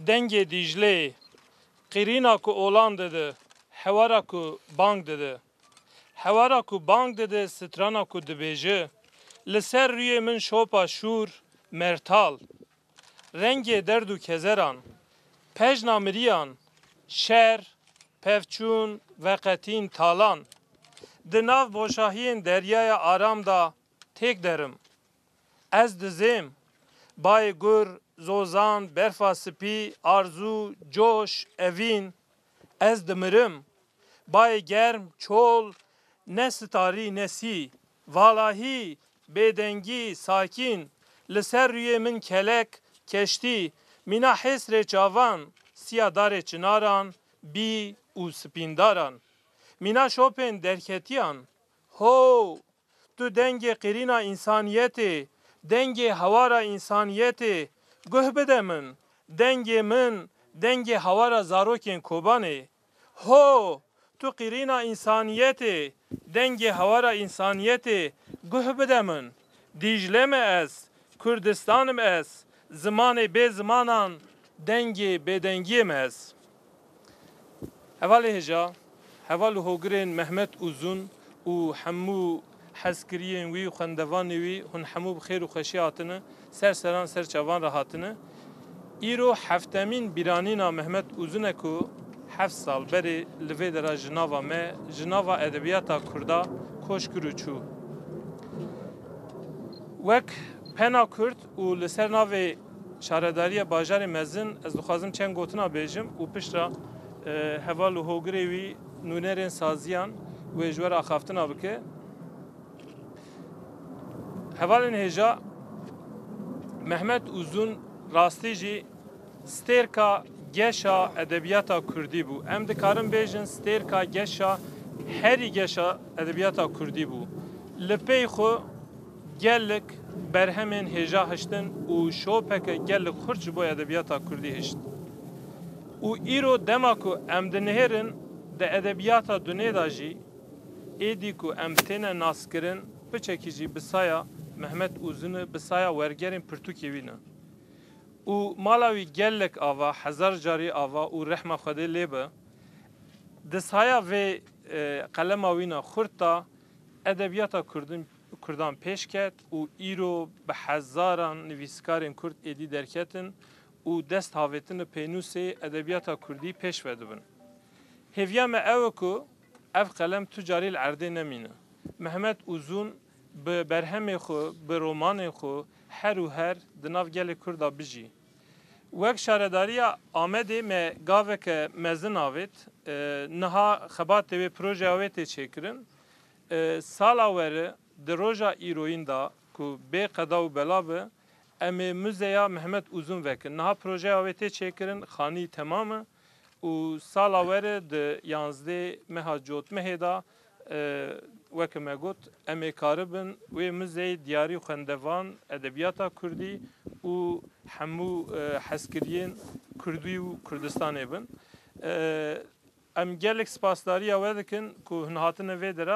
dengê Dîcleyê, qîrîna ku olan dide, hewara ku bang dide. Hewara ku bang dide, strana ku dibêje, li ser rûyê min şopa şûr, mertal. Rengê derd û kezeran, pejna miriyan, şer, pevçûn, veqetîn talan. Di nav boşahiyên deryaya aram da têk derim. Ez dizêm, bayê gur, zozan, berfa spî, arzu, coş, evîn. Ez dimirim, bayê germ, çol, ne sitarî ne sî. Valahî, bêdengî, sakîn, li ser rûyê min kelek, keştî, mîna hêsrê çavan, siya darê çinaran, bî û spîndaran. Mîna şopên derketiyan, ho, tu dengê qîrîna însaniyetê, dengê hewara însaniyetê, guh bide min, dengê hewara zarokên kobanê. Ho, tu qîrîna însaniyetê, dengê hewara însaniyetê, guh bide min. Dîcle me ez, Kurdistanım ez, zimanê bê zimanan, dengê bêdengiyê me ez. Hevalê hêja, heval û hogirên Mehmet Uzun û hemû hezkiriyên wî û xwendevanê wî hûn hemû bi xêr û xweşî hatine, ser seran ser çavan re hatine. Îro heftemîn bîranîna Mehmet Uzun ku 7 sal berê li vê de re ji nava me, ji nava edebiyata Kurda koşkir û çû. Wek pena Kurd û li ser navê şaredariya bajarê mezin ez dixwazim çend gotina bêjim û pişta heval û hogirê wî nûnerên saziyan wê ji we re axaftina bike. Hevalên hêja Mehmet Uzun rastî jî stêrka geşa edebiyata Kurdî bû. Em dikarin bêjin stêrka geşa herî geşa edebiyata Kurdî bû. Li pey xwe gelek berhemên hêja hiştin û şopeke gelek xurt ji bo edebiyata Kurdî hişt. û îro dema ku em dinihêrin di edebiyata dunê da jî êdî ku em têne naskirin piçekî jî bi saya Mehmet Uzun'u bi saya wergerên pirtûkê wî ne. û mala wî gelek ava, hezar carî ava û rehma Xwedê lê be. Di saya vê qelema wî ne xurt da edebiyata Kurdan pêş ket û îro bi hezaran nivîskarên Kurd êdî derketin û dest havêtin pênûsê edebiyata Kurdî pêş vedibin. Hêviya me ew e ku ev qelem tu carî li erdê nemîne. Mehmet Uzun bi berhemê xwe, bi romanê xwe her û her di nav gelê Kurda bijî. Wek şaredariya Amedê me gaveke mezin avêt, niha xebatê wê projeya wê tê çêkirin. Sala were di roja îroyîn da ku bê qeda û bela be, em ê müzeya Mehmet Uzun vekin. Niha projeya wê tê çêkirin, xanî temam e û sala were di 11 meha cotmehê da weke me got em ê karibin wê müzeyê diyarî xwendevan, edebiyata Kurdî û hemû hezkiriyên Kurdî û Kurdistanê bin. Em gelek spasdariya we dikin ku hûn hatine vê de re